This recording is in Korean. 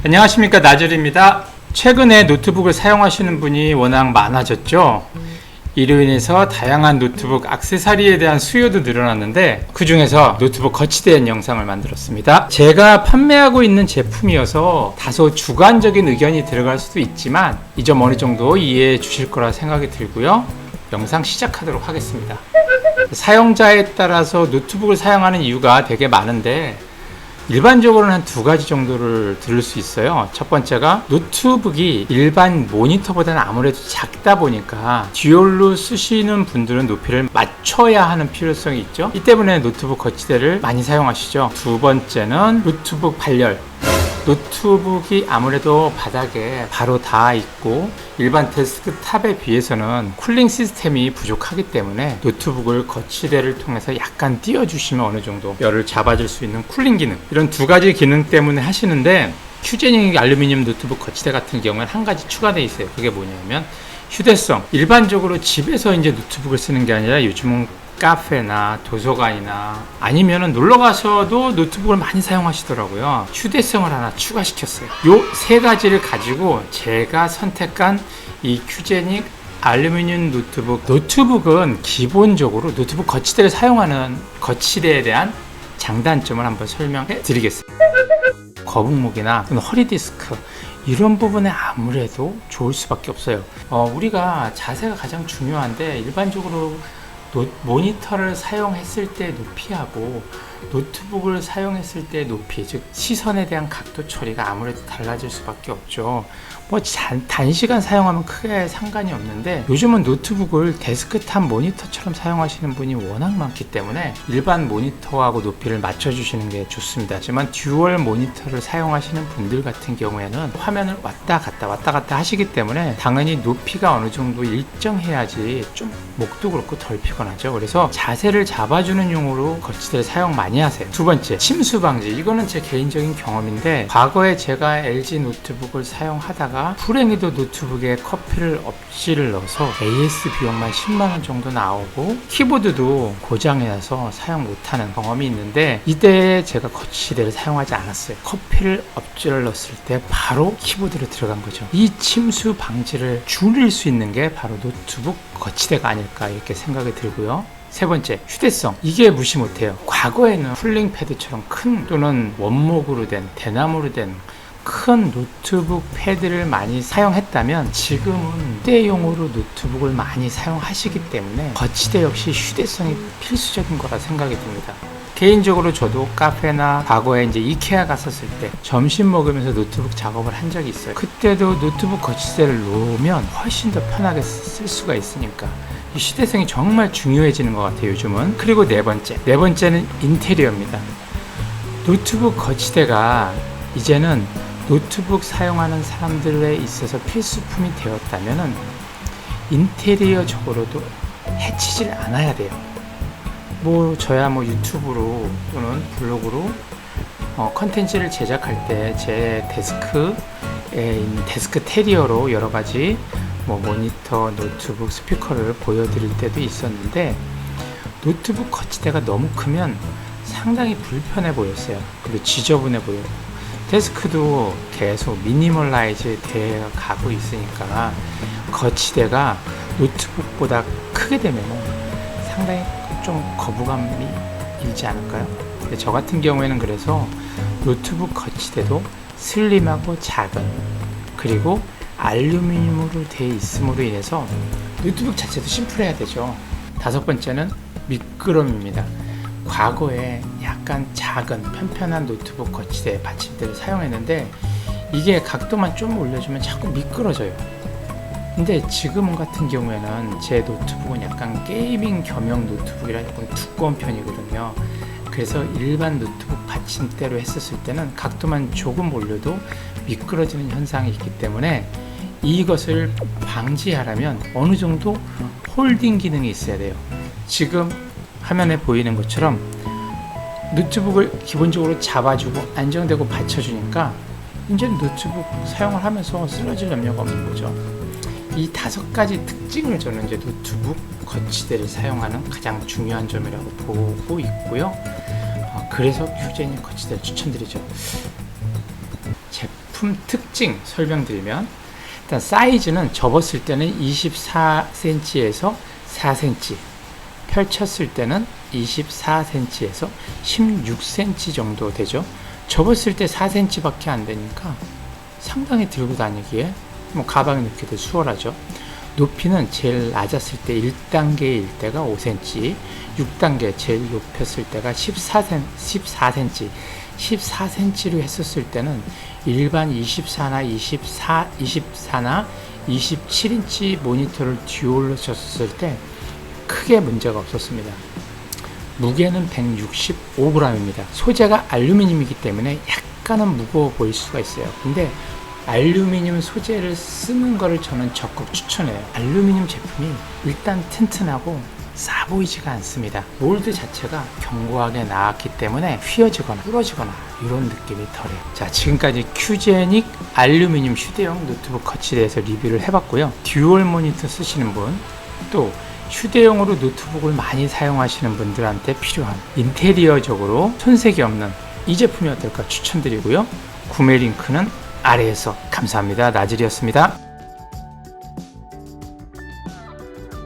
안녕하십니까, 나절입니다. 최근에 노트북을 사용하시는 분이 워낙 많아졌죠. 이로 인해서 다양한 노트북 액세서리에 대한 수요도 늘어났는데, 그 중에서 노트북 거치대인 영상을 만들었습니다. 제가 판매하고 있는 제품이어서 다소 주관적인 의견이 들어갈 수도 있지만 이 점 어느 정도 이해해 주실 거라 생각이 들고요. 영상 시작하도록 하겠습니다. 사용자에 따라서 노트북을 사용하는 이유가 되게 많은데, 일반적으로는 한 두 가지 정도를 들을 수 있어요. 첫 번째가 노트북이 일반 모니터보다는 아무래도 작다 보니까 듀얼로 쓰시는 분들은 높이를 맞춰야 하는 필요성이 있죠. 이 때문에 노트북 거치대를 많이 사용하시죠. 두 번째는 노트북 발열. 노트북이 아무래도 바닥에 바로 닿아 있고 일반 데스크탑에 비해서는 쿨링 시스템이 부족하기 때문에 노트북을 거치대를 통해서 약간 띄워주시면 어느 정도 열을 잡아줄 수 있는 쿨링 기능, 이런 두 가지 기능 때문에 하시는데, 큐제닉 알루미늄 노트북 거치대 같은 경우는 한 가지 추가되어 있어요. 그게 뭐냐면 휴대성. 일반적으로 집에서 이제 노트북을 쓰는 게 아니라 요즘은 카페나 도서관이나 아니면은 놀러 가셔도 노트북을 많이 사용하시더라고요. 휴대성을 하나 추가시켰어요. 요 세 가지를 가지고 제가 선택한 이 큐제닉 알루미늄 노트북. 노트북은 기본적으로 노트북 거치대를 사용하는 거치대에 대한 장단점을 한번 설명해 드리겠습니다. 거북목이나 허리 디스크, 이런 부분에 아무래도 좋을 수밖에 없어요. 우리가 자세가 가장 중요한데, 일반적으로 모니터를 사용했을 때 높이하고 노트북을 사용했을 때 높이, 즉 시선에 대한 각도 처리가 아무래도 달라질 수밖에 없죠. 단시간 사용하면 크게 상관이 없는데, 요즘은 노트북을 데스크탑 모니터처럼 사용하시는 분이 워낙 많기 때문에 일반 모니터하고 높이를 맞춰주시는 게 좋습니다. 하지만 듀얼 모니터를 사용하시는 분들 같은 경우에는 화면을 왔다 갔다 하시기 때문에 당연히 높이가 어느 정도 일정해야지 좀 목도 그렇고 덜 피곤하죠. 그래서 자세를 잡아주는 용으로 거치대를 사용 많이 하세요. 두 번째, 침수 방지. 이거는 제 개인적인 경험인데, 과거에 제가 LG 노트북을 사용하다가 불행히도 노트북에 커피를 엎질을 넣어서 AS 비용만 10만원 정도 나오고 키보드도 고장이 나서 사용 못하는 경험이 있는데, 이때 제가 거치대를 사용하지 않았어요. 커피를 엎질을 넣었을 때 바로 키보드로 들어간 거죠. 이 침수 방지를 줄일 수 있는 게 바로 노트북 거치대가 아닐까, 이렇게 생각이 들고요. 세 번째, 휴대성. 이게 무시 못해요. 과거에는 쿨링 패드처럼 큰, 또는 원목으로 된, 대나무로 된 큰 노트북 패드를 많이 사용했다면, 지금은 휴대용으로 노트북을 많이 사용하시기 때문에 거치대 역시 휴대성이 필수적인 거라 생각이 듭니다. 개인적으로 저도 카페나 과거에 이제 이케아 갔었을 때 점심 먹으면서 노트북 작업을 한 적이 있어요. 그때도 노트북 거치대를 놓으면 훨씬 더 편하게 쓸 수가 있으니까 이 휴대성이 정말 중요해지는 것 같아요, 요즘은. 그리고 네 번째는 인테리어입니다. 노트북 거치대가 이제는 노트북 사용하는 사람들에 있어서 필수품이 되었다면은 인테리어적으로도 해치질 않아야 돼요. 저야 유튜브로 또는 블로그로 컨텐츠를 제작할 때 제 데스크에 있는 데스크 테리어로 여러 가지 모니터, 노트북, 스피커를 보여드릴 때도 있었는데, 노트북 거치대가 너무 크면 상당히 불편해 보였어요. 그리고 지저분해 보여요. 데스크도 계속 미니멀라이즈 되어 가고 있으니까 거치대가 노트북보다 크게 되면 상당히 좀 거부감이 일지 않을까요? 근데 저 같은 경우에는 그래서 노트북 거치대도 슬림하고 작은, 그리고 알루미늄으로 되어 있음으로 인해서 노트북 자체도 심플해야 되죠. 다섯 번째는 미끄럼입니다. 과거에 약간 작은 편편한 노트북 거치대 받침대를 사용했는데, 이게 각도만 좀 올려주면 자꾸 미끄러져요. 근데 지금 같은 경우에는 제 노트북은 약간 게이밍 겸용 노트북이라 조금 두꺼운 편이거든요. 그래서 일반 노트북 받침대로 했었을 때는 각도만 조금 올려도 미끄러지는 현상이 있기 때문에, 이것을 방지하려면 어느 정도 홀딩 기능이 있어야 돼요. 지금 화면에 보이는 것처럼 노트북을 기본적으로 잡아주고 안정되고 받쳐주니까 이제 노트북 사용을 하면서 쓰러질 염려가 없는 거죠. 이 다섯 가지 특징을 저는 이제 노트북 거치대를 사용하는 가장 중요한 점이라고 보고 있고요. 그래서 큐제닉 거치대를 추천드리죠. 제품 특징 설명드리면, 일단 사이즈는 접었을 때는 24cm에서 4cm, 펼쳤을 때는 24cm에서 16cm 정도 되죠. 접었을 때 4cm 밖에 안 되니까 상당히 들고 다니기에 가방에 넣기도 수월하죠. 높이는 제일 낮았을 때 1단계일 때가 5cm, 6단계 제일 높였을 때가 14cm, 14cm로 했었을 때는 일반 24나 24나 27인치 모니터를 듀얼로 쳤을 때 크게 문제가 없었습니다. 무게는 165g입니다. 소재가 알루미늄이기 때문에 약간은 무거워 보일 수가 있어요. 근데 알루미늄 소재를 쓰는 거를 저는 적극 추천해요. 알루미늄 제품이 일단 튼튼하고 싸 보이지가 않습니다. 몰드 자체가 견고하게 나왔기 때문에 휘어지거나 부러지거나 이런 느낌이 덜해요. 자, 지금까지 큐제닉 알루미늄 휴대용 노트북 거치에 대해서 리뷰를 해봤고요. 듀얼 모니터 쓰시는 분, 또 휴대용으로 노트북을 많이 사용하시는 분들한테 필요한 인테리어적으로 손색이 없는 이 제품이 어떨까 추천드리고요. 구매 링크는 아래에서. 감사합니다. 나질이었습니다.